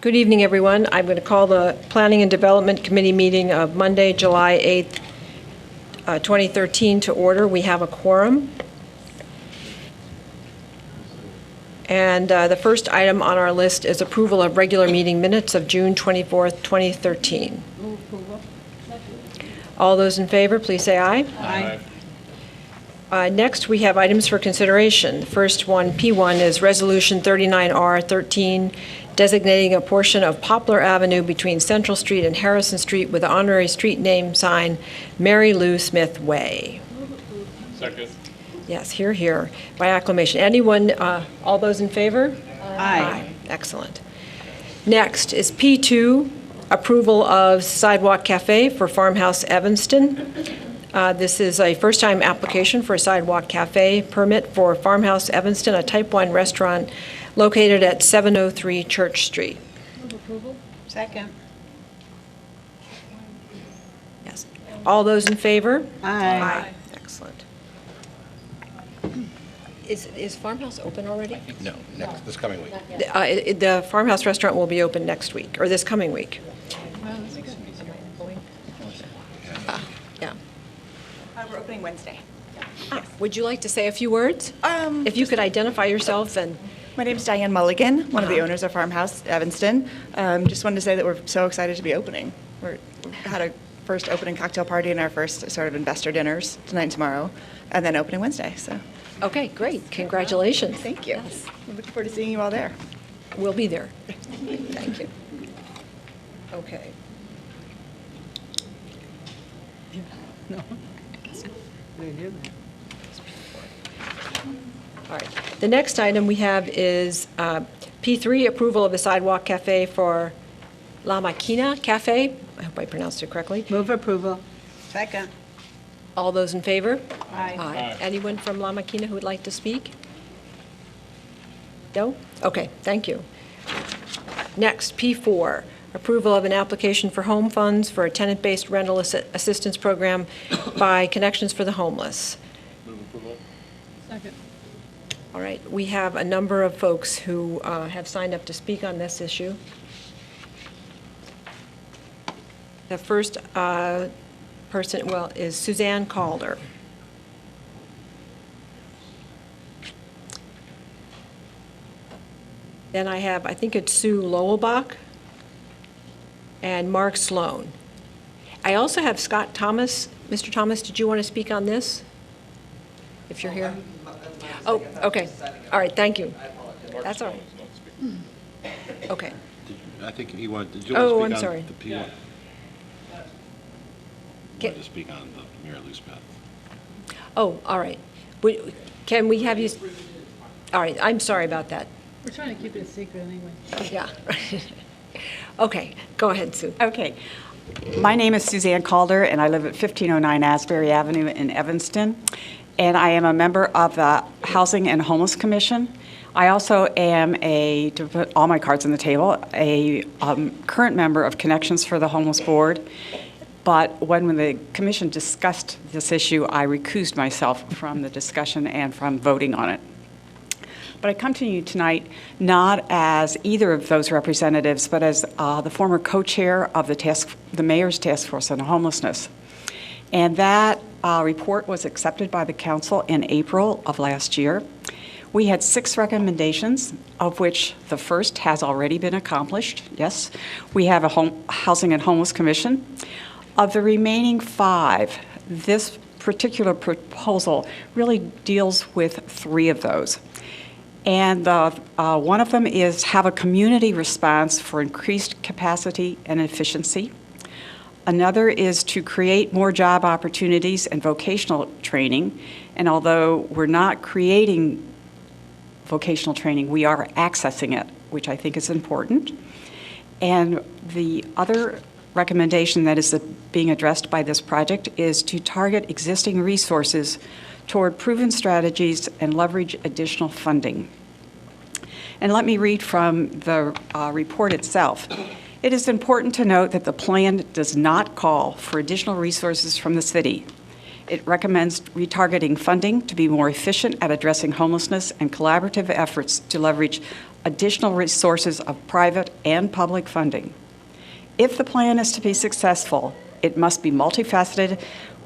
Good evening, everyone. I'm going to call the Planning and Development Committee meeting of Monday, July 8th, 2013 to order. We have a quorum. And the first item on our list is approval of regular meeting minutes of June 24th, 2013. Move approval. All those in favor, please say aye. Aye. Next, we have items for consideration. First one, P1, is Resolution 39R13, designating a portion of Poplar Avenue between Central Street and Harrison Street with the honorary street name sign Mary Lou Smith Way. Second. Yes, here, by acclamation. Anyone, all those in favor? Aye. Excellent. Next is P2, approval of Sidewalk Cafe for Farmhouse Evanston. This is a first-time application for a Sidewalk Cafe permit for Farmhouse Evanston, a Type 1 restaurant located at 703 Church Street. Move approval. Second. Yes. All those in favor? Aye. Excellent. Is Farmhouse open already? No, this coming week. The Farmhouse restaurant will be open next week, or this coming week. Yeah. We're opening Wednesday. Would you like to say a few words? If you could identify yourself and... My name's Diane Mulligan, one of the owners of Farmhouse Evanston. Just wanted to say that we're so excited to be opening. We had a first opening cocktail party and our first sort of investor dinners tonight and tomorrow, and then opening Wednesday. So Okay, great. Congratulations. thank you. Yes. I'm looking forward to seeing you all there. We'll be there. Thank you. Okay. All right. The next item we have is P3, approval of the sidewalk cafe for La Maquina Cafe. I hope I pronounced it correctly. Move approval. Second. All those in favor? Aye. Anyone from La Maquina who would like to speak? No? Okay, thank you. Next, P4, approval of an application for home funds for a tenant-based rental assistance program by Connections for the Homeless. Move approval. Second. All right, we have a number of folks who have signed up to speak on this issue. The first person, is Suzanne Calder. Then I think it's Sue Lowellbach and Mark Sloan. I also have Scott Thomas. Mr. Thomas, did you want to speak on this? If you're here. Oh, okay. All right, thank you. That's all right. Okay. I think he wanted, did you want to speak I'm on sorry. the P1? You Okay. wanted to speak on the Mary Lou Smith. Oh, all right. Can we have you, all right, I'm sorry about that. We're trying to keep it a secret anyway. Yeah. Okay, go ahead, Sue. Okay. My name is Suzanne Calder, and I live at 1509 Asbury Avenue in Evanston. And I am a member of the Housing and Homeless Commission. I also am to put all my cards on the table, a current member of Connections for the Homeless Board. But when the commission discussed this issue, I recused myself from the discussion and from voting on it. But I come to you tonight not as either of those representatives, but as the former co-chair of the Mayor's Task Force on Homelessness. And that report was accepted by the council in April of last year. We had 6 recommendations, of which the first has already been accomplished. Yes, we have a Housing and Homeless Commission. Of the remaining 5, this particular proposal really deals with 3 of those. And one of them is have a community response for increased capacity and efficiency. Another is to create more job opportunities and vocational training. And although we're not creating vocational training, we are accessing it, which I think is important. And the other recommendation that is being addressed by this project is to target existing resources toward proven strategies and leverage additional funding. And let me read from the report itself. It is important to note that the plan does not call for additional resources from the city. it recommends retargeting funding to be more efficient at addressing homelessness and collaborative efforts to leverage additional resources of private and public funding. If the plan is to be successful, it must be multifaceted,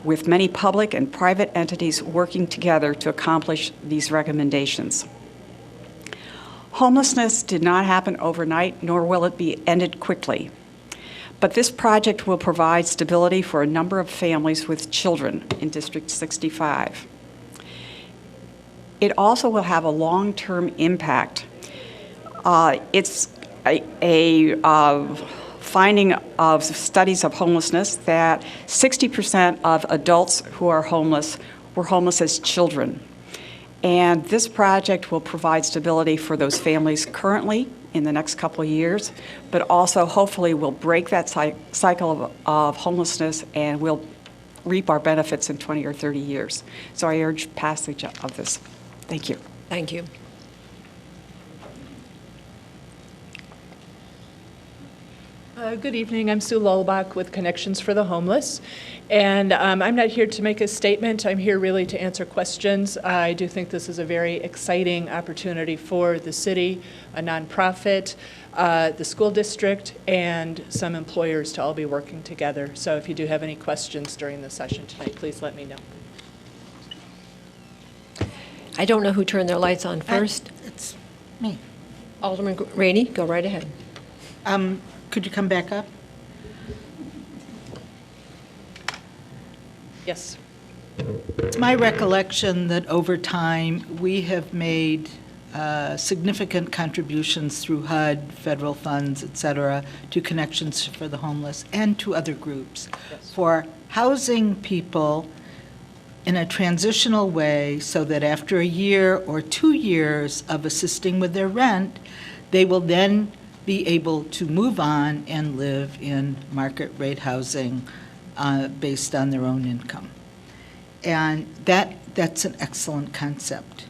with many public and private entities working together to accomplish these recommendations. Homelessness did not happen overnight, nor will it be ended quickly. But this project will provide stability for a number of families with children in District 65. It also will have a long-term impact. It's a finding of studies of homelessness that 60% of adults who are homeless were homeless as children. And this project will provide stability for those families currently in the next couple of years, but also hopefully will break that cycle of homelessness and will reap our benefits in 20 or 30 years. So I urge passage of this. Thank you. Thank you. Good evening. I'm Sue Lullbach with Connections for the Homeless. And I'm not here to make a statement. I'm here really to answer questions. I do think this is a very exciting opportunity for the city, a nonprofit, the school district, and some employers to all be working together. So if you do have any questions during the session tonight, please let me know. I don't know who turned their lights on first. It's me. Alderman Rainey, go right ahead. Could you come back up? Yes. It's my recollection that over time, we have made significant contributions through HUD, federal funds, et cetera, to Connections for the Homeless and to other groups for housing people in a transitional way so that after a year or 2 years of assisting with their rent, they will then be able to move on and live in market rate housing based on their own income. And that's an excellent concept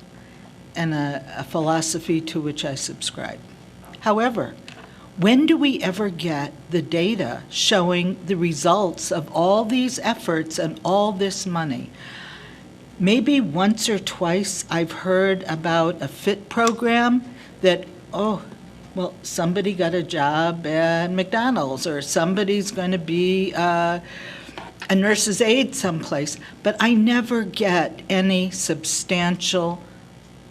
and a philosophy to which I subscribe. However, when do we ever get the data showing the results of all these efforts and all this money? Maybe once or twice I've heard about a FIT program that, well, somebody got a job at McDonald's, or somebody's going to be a nurse's aide someplace, but I never get any substantial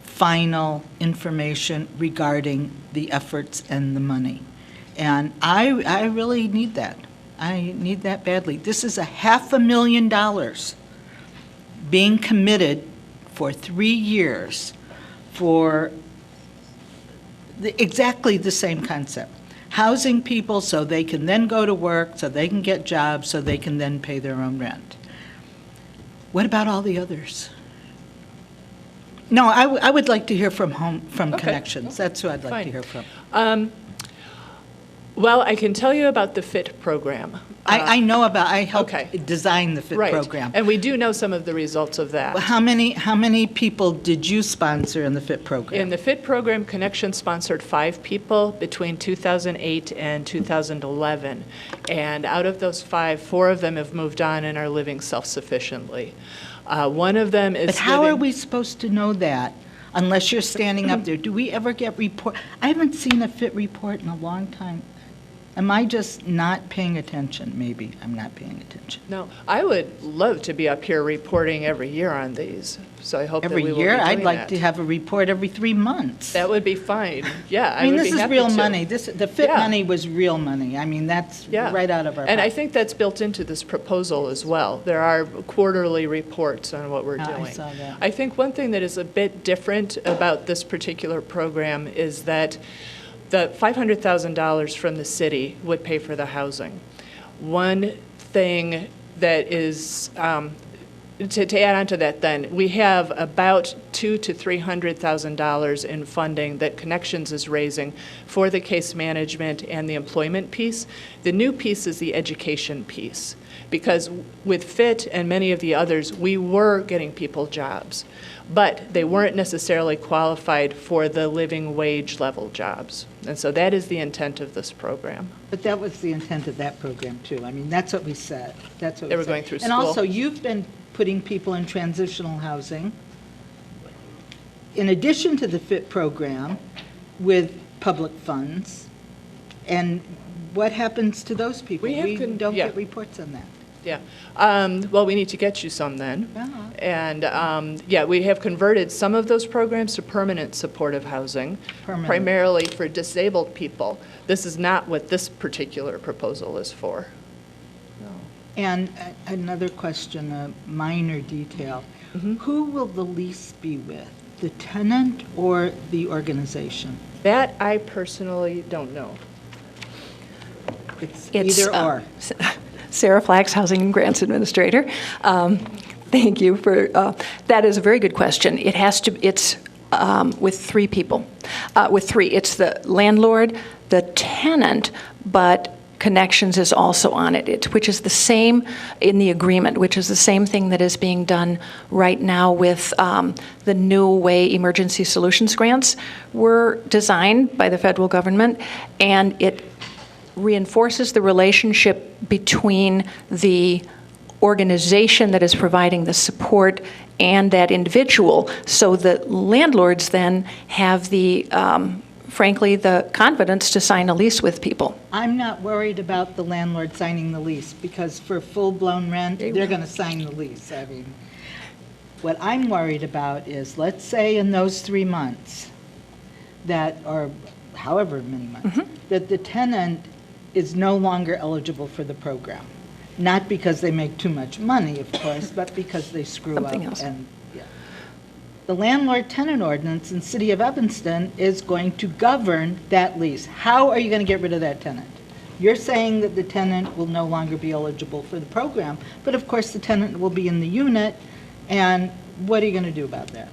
final information regarding the efforts and the money. And I really need that. I need that badly. This is $500,000 being committed for 3 years for exactly the same concept. Housing people so they can then go to work, so they can get jobs, so they can then pay their own rent. What about all the others? No, I would like to hear from Okay. Connections. That's who I'd like Fine. to hear from. Well, I can tell you about the FIT program. I know about, I helped okay. design the FIT Right. program. And we do know some of the results of that. How many people did you sponsor in the FIT program? In the FIT program, Connection sponsored 5 people between 2008 and 2011. And out of those 5, 4 of them have moved on and are living self-sufficiently. One of them is But how are living- we supposed to know that unless you're standing up there? Do we ever get report? I haven't seen a FIT report in a long time. Am I just not paying attention? Maybe I'm not paying attention. No, I would love to be up here reporting every year on these, so I hope that Every we will year? be I'd doing like that. to have a report every 3 months. That would be fine. Yeah, I mean, would this be is happy real to. money. The FIT Yeah. money was real money. I mean, that's Yeah. right out of our And I pocket. think that's built into this proposal as well. There are quarterly reports on what we're I doing. saw that. I think one thing that is a bit different about this particular program is that the $500,000 from the city would pay for the housing. One thing that is, to add on to that then, we have about $200,000 to $300,000 in funding that Connections is raising for the case management and the employment piece. The new piece is the education piece, because with FIT and many of the others, we were getting people jobs, but they weren't necessarily qualified for the living wage level jobs. And so that is the intent of this program. But that was the intent of that program, too. I mean, that's what we said. That's what They we were said. going through And school. also, you've been putting people in transitional housing, in addition to the FIT program, with public funds. And what happens to those people? We don't yeah. get reports on that. Yeah. Well, we need to get you some then. Uh-huh. And, yeah, we have converted some of those programs to permanent supportive housing, Permanent. primarily for disabled people. This is not what this particular proposal is for. And another question, a minor detail. Who will the lease be with? The tenant or the organization? That I personally don't know. It's It's, either or. Sarah Flax, Housing and Grants Administrator. Thank you for, that is a very good question. It has to, it's with three people, with three. It's the landlord, the tenant, but Connections is also on it, which is the same in the agreement, which is the same thing that is being done right now with the new way emergency solutions grants were designed by the federal government, and it reinforces the relationship between the organization that is providing the support and that individual, so the landlords then have the frankly, the confidence to sign a lease with people. I'm not worried about the landlord signing the lease, because for full-blown rent, they're going to sign the lease. I mean, what I'm worried about is, let's say in those 3 months, that, or however many months, that the tenant is no longer eligible for the program. Not because they make too much money, of course, but because they screw Something up. else. And yeah. The landlord-tenant ordinance in the city of Evanston is going to govern that lease. How are you going to get rid of that tenant? You're saying that the tenant will no longer be eligible for the program, but of course the tenant will be in the unit, and what are you going to do about that?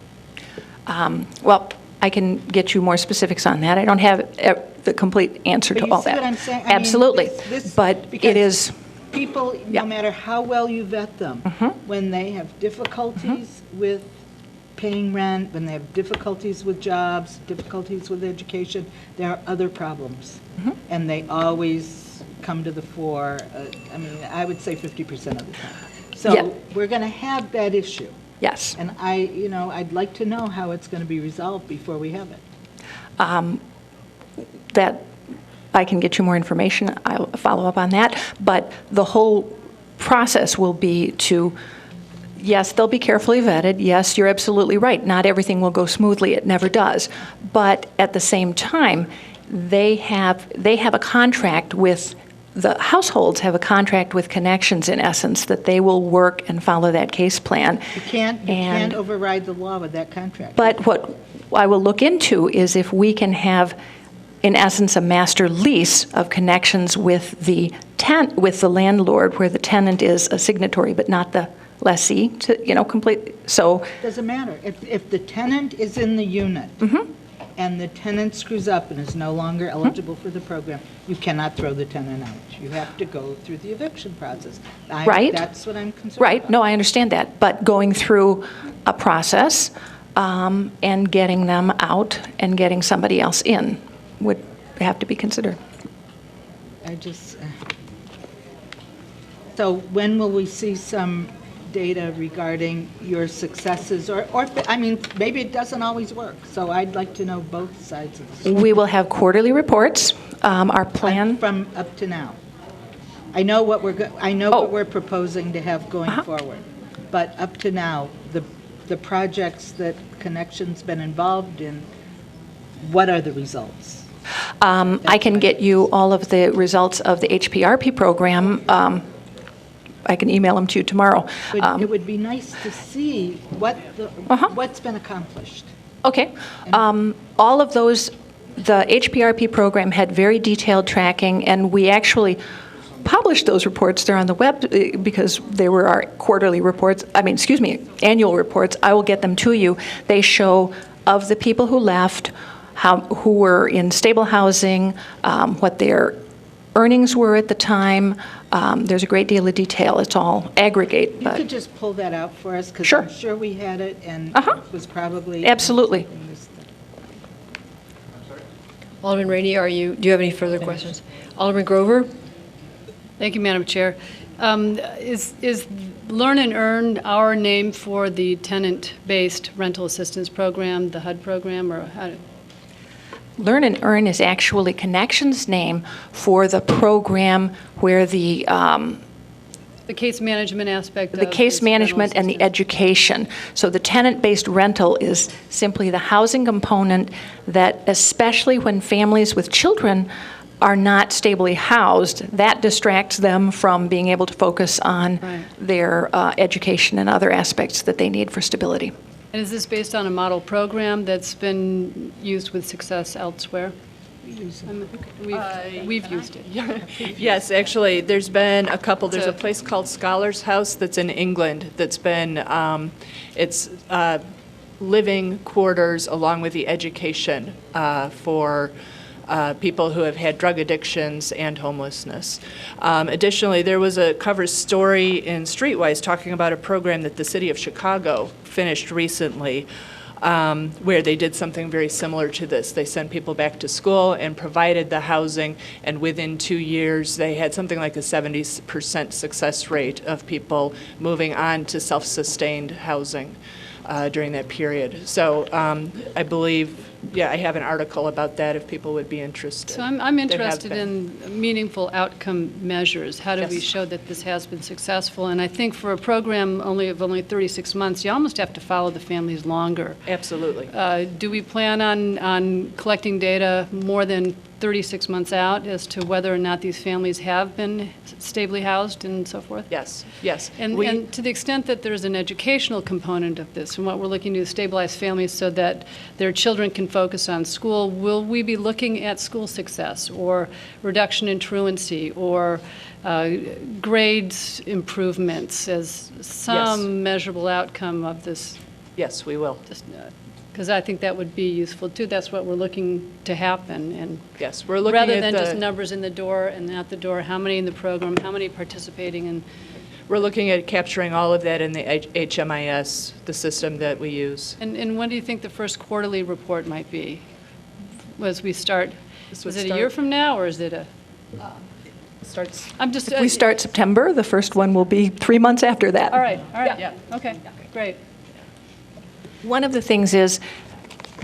Well, I can get you more specifics on that. I don't have the complete answer But to you all see that. what I'm saying? I mean, Absolutely, this- but because it is, People, Yeah. no matter how well you vet them, when they have difficulties with paying rent, when they have difficulties with jobs, difficulties with education, there are other problems. And they always come to the fore, I mean, I would say 50% of the time. So Yeah. we're going to have that issue. yes. And I'd like to know how it's going to be resolved before we have it. That, I can get you more information, I'll follow up on that, but the whole process will be to, yes, they'll be carefully vetted, yes, you're absolutely right, not everything will go smoothly, it never does, but at the same time, they have a contract with, the households have a contract with Connections, in essence, that they will work and follow that case plan. You can't And- override the law with that contract. But what I will look into is if we can have, in essence, a master lease of Connections with the landlord, where the tenant is a signatory but not the lessee, to, complete, so, Doesn't matter. If the tenant is in the unit and the tenant screws up and is no longer eligible for the program, you cannot throw the tenant out. You have to go through the eviction process. Right. That's what I'm concerned right, about. no, I understand that, but going through a process and getting them out and getting somebody else in would have to be considered. I just, so when will we see some data regarding your successes? Or I mean, maybe it doesn't always work, so I'd like to know both sides of the story. We will have quarterly reports. Our plan, From up to now. I know what we're proposing to have going forward, but up to now, the projects that Connections been involved in, what are the results? I can get you all of the results of the HPRP program. I can email them to you tomorrow. But it would be nice to see what's been accomplished. Okay. All of those, the HPRP program had very detailed tracking, and we actually published those reports. They're on the web because they were our quarterly reports, annual reports. I will get them to you. They show of the people who left, who were in stable housing, what their earnings were at the time. There's a great deal of detail. It's all aggregate. You But could just pull that out for us, because Sure. I'm sure we had it, and Uh-huh. it was probably... Absolutely. in this thing. Alderman Rainey, do you have any further questions? Alderman Grover? Thank you, Madam Chair. Is Learn and Earn our name for the tenant-based rental assistance program, the HUD program, or how? Learn and Earn is actually Connections' name for the program where the The case management aspect of the case this rental management and the assistance? education. So the tenant-based rental is simply the housing component that, especially when families with children are not stably housed, that distracts them from being able to focus on Right. their education and other aspects that they need for stability. And is this based on a model program that's been used with success elsewhere? We've used it. Yes, actually, there's been a couple. There's a So- place called Scholars House that's in England that's been, it's living quarters along with the education for people who have had drug addictions and homelessness. Additionally, there was a cover story in Streetwise talking about a program that the city of Chicago finished recently, where they did something very similar to this. They sent people back to school and provided the housing, and within 2 years, they had something like a 70% success rate of people moving on to self-sustained housing during that period. So I believe, I have an article about that if people would be interested. So I'm There have interested been. in meaningful outcome measures. How do we Yes. show that this has been successful? And I think for a program of only 36 months, you almost have to follow the families longer. Absolutely. Do we plan on collecting data more than 36 months out as to whether or not these families have been stably housed and so forth? Yes, yes. And to the extent that there's an educational component of this, and what we're looking to do is stabilize families so that their children can focus on school, will we be looking at school success or reduction in truancy or grades improvements as some measurable outcome of this? Yes, we will. Because I think that would be useful too. That's what we're looking to happen. And Yes, we're looking rather at than just the, numbers in the door and out the door, how many in the program, how many participating in? we're looking at capturing all of that in the HMIS, the system that we use. And when do you think the first quarterly report might be? As we start, This would is it a year start- from now, or is it a? Starts. I'm just. If we start September, the first one will be 3 months after that. All right, yeah, okay, great. One of the things is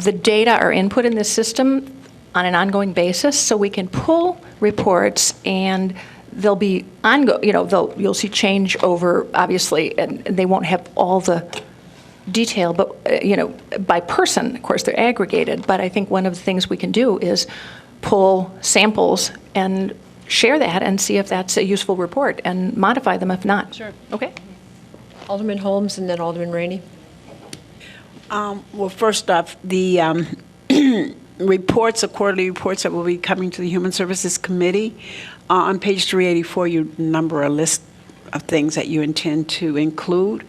the data are input in this system on an ongoing basis, so we can pull reports and they'll be you'll see change over, obviously, and they won't have all the detail, but, by person, of course, they're aggregated. But I think one of the things we can do is pull samples and share that and see if that's a useful report and modify them if not. Sure. Okay? Alderman Holmes and then Alderman Rainey. Well, first off, the quarterly reports that will be coming to the Human Services Committee, on page 384, you number a list of things that you intend to include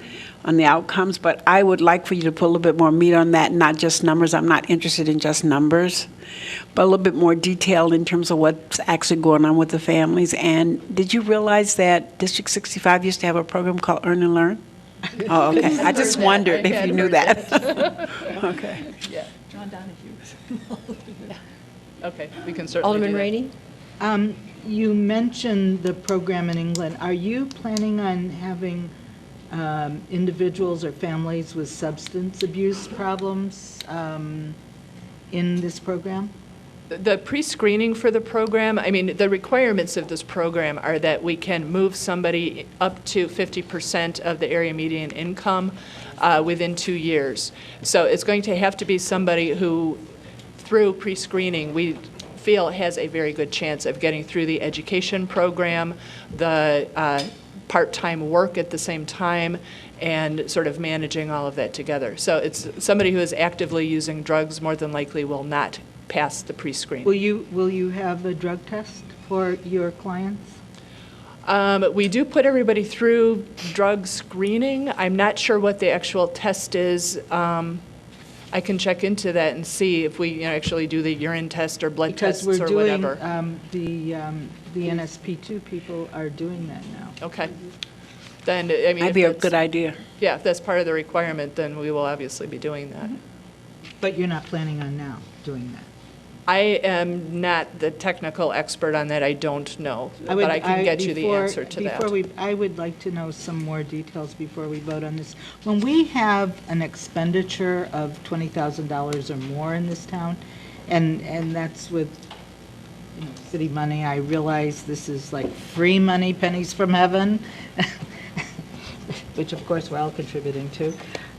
on the outcomes, but I would like for you to put a little bit more meat on that, not just numbers. I'm not interested in just numbers, but a little bit more detail in terms of what's actually going on with the families. And did you realize that District 65 used to have a program called Earn and Learn? Oh, okay. I just wondered if you knew that. Okay. Yeah. John Donahue. Okay, we can certainly Alderman do that. Rainey? You mentioned the program in England. Are you planning on having individuals or families with substance abuse problems in this program? The pre-screening for the program, the requirements of this program are that we can move somebody up to 50% of the area median income within 2 years. So it's going to have to be somebody who, through pre-screening, we feel has a very good chance of getting through the education program, the part-time work at the same time, and sort of managing all of that together. So it's somebody who is actively using drugs more than likely will not pass the pre-screen. Will you have a drug test for your clients? We do put everybody through drug screening. I'm not sure what the actual test is. I can check into that and see if we actually do the urine test or blood tests Because or we're doing, whatever. the NSP2 people are doing that now. Okay. Then, I mean, Might if be a that's- good idea. Yeah, if that's part of the requirement, then we will obviously be doing that. But you're not planning on now doing that? I am not the technical expert on that. I don't know, but I can get you the answer to that. I would like to know some more details before we vote on this. When we have an expenditure of $20,000 or more in this town, and that's with city money, I realize this is like free money, pennies from heaven, which of course we're all contributing to.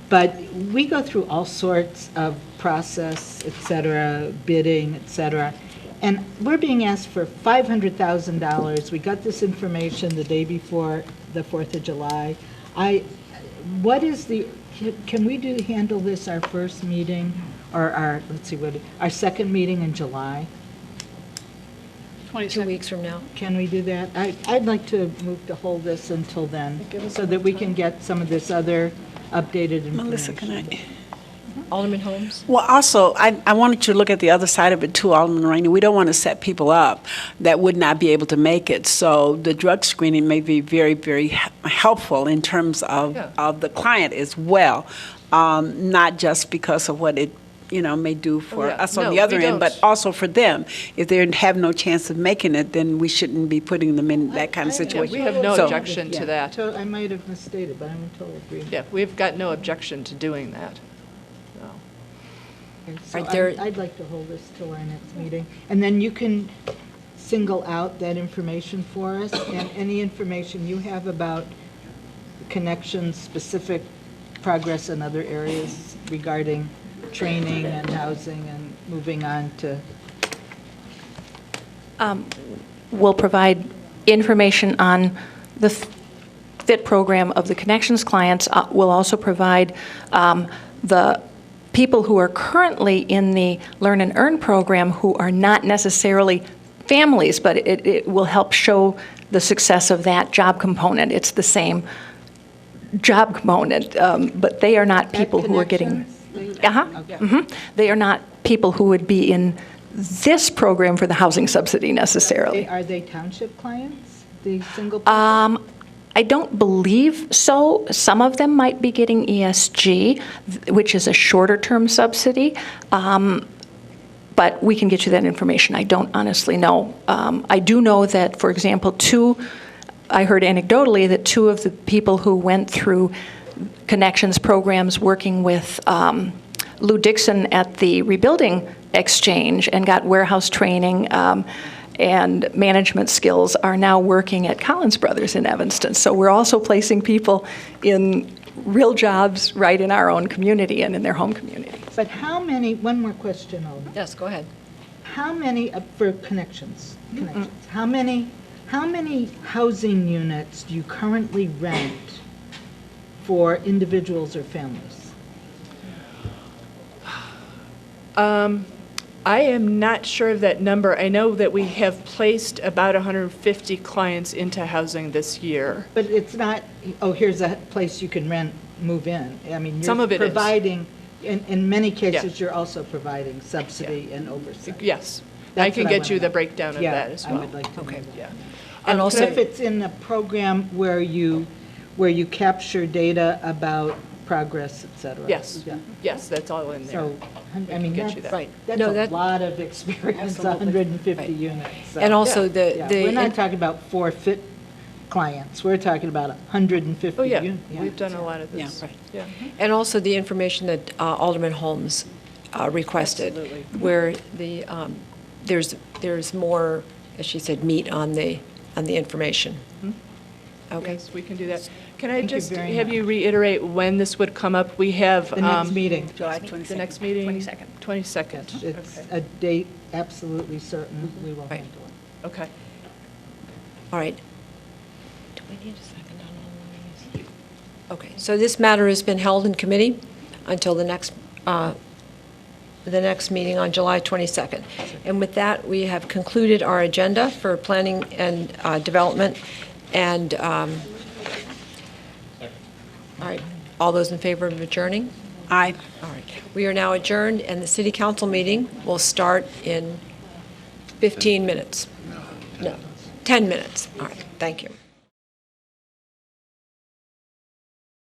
But we go through all sorts of process, et cetera, bidding, et cetera, and we're being asked for $500,000. We got this information the day before the 4th of July. Can we handle this our first meeting, or our second meeting in July? 2 weeks from now. Can we do that? I'd like to move to hold this until then, so that we can get some of this other updated information. Melissa, can I? Alderman Holmes? Well, also, I wanted you to look at the other side of it too, Alderman Rainey. We don't want to set people up that would not be able to make it. So the drug screening may be very, very helpful in terms of the client as well, not just because of what it may do for us on the other end, but also for them. If they have no chance of making it, then we shouldn't be putting them in that kind of situation. We have no objection to that. I might have misstated, but I'm in total agreement. Yeah, we've got no objection to doing that. So. So Right there- I'd like to hold this till our next meeting, and then you can single out that information for us, and any information you have about connections, specific progress in other areas regarding training and housing and moving on to. We'll provide information on the FIT program of the Connections clients. We'll also provide the people who are currently in the Learn and Earn program who are not necessarily families, but it will help show the success of that job component. It's the same job component, but they are not people who are getting. They are not people who would be in this program for the housing subsidy necessarily. Are they township clients, the single? I don't believe so. Some of them might be getting ESG, which is a shorter-term subsidy, but we can get you that information. I don't honestly know. I do know that, for example, I heard anecdotally that 2 of the people who went through Connections programs working with Lou Dixon at the Rebuilding Exchange and got warehouse training and management skills are now working at Collins Brothers in Evanston. So we're also placing people in real jobs right in our own community and in their home community. But how many, one more question, Alden. Yes, go ahead. How many, for connections, how many housing units do you currently rent for individuals or families? I am not sure of that number. I know that we have placed about 150 clients into housing this year. But it's not, here's a place you can rent, move in. I mean, Some you're of it is. providing, in many cases, Yeah. you're also providing subsidy and oversight. Yes. I That's can what I get you wanna the know. breakdown of Yeah, that as well. I would like to know that. Yeah. And also, If it's in a program where you capture data about progress, et cetera. Yes, Yeah. yes, that's all in there. So, I mean, get you that's, that. Right. that's No, a that- lot of experience, 150 units. so- and also Yeah, the we're not talking about 4 FIT clients, we're talking about 150 Oh, yeah, units. we've done a lot of this. Yeah. Yeah. And also the information that Alderman Holmes requested, where there's more, as she said, meat on the information. Okay. Yes, we can do that. Can I Thank you just very have much. you reiterate when this would come up? We have. The next meeting, July The next meeting? 22nd. 22nd. it's Okay. a date absolutely certain, we will Right. handle it. Okay. All right. Do we need a second on all of these? Okay, so this matter has been held in committee until the next meeting on July 22nd. And with that, we have concluded our agenda for planning and development. And, all right, all those in favor of adjourning? Aye. All right. We are now adjourned, and the city council meeting will start in 15 minutes. No, 10 minutes. All right, thank you.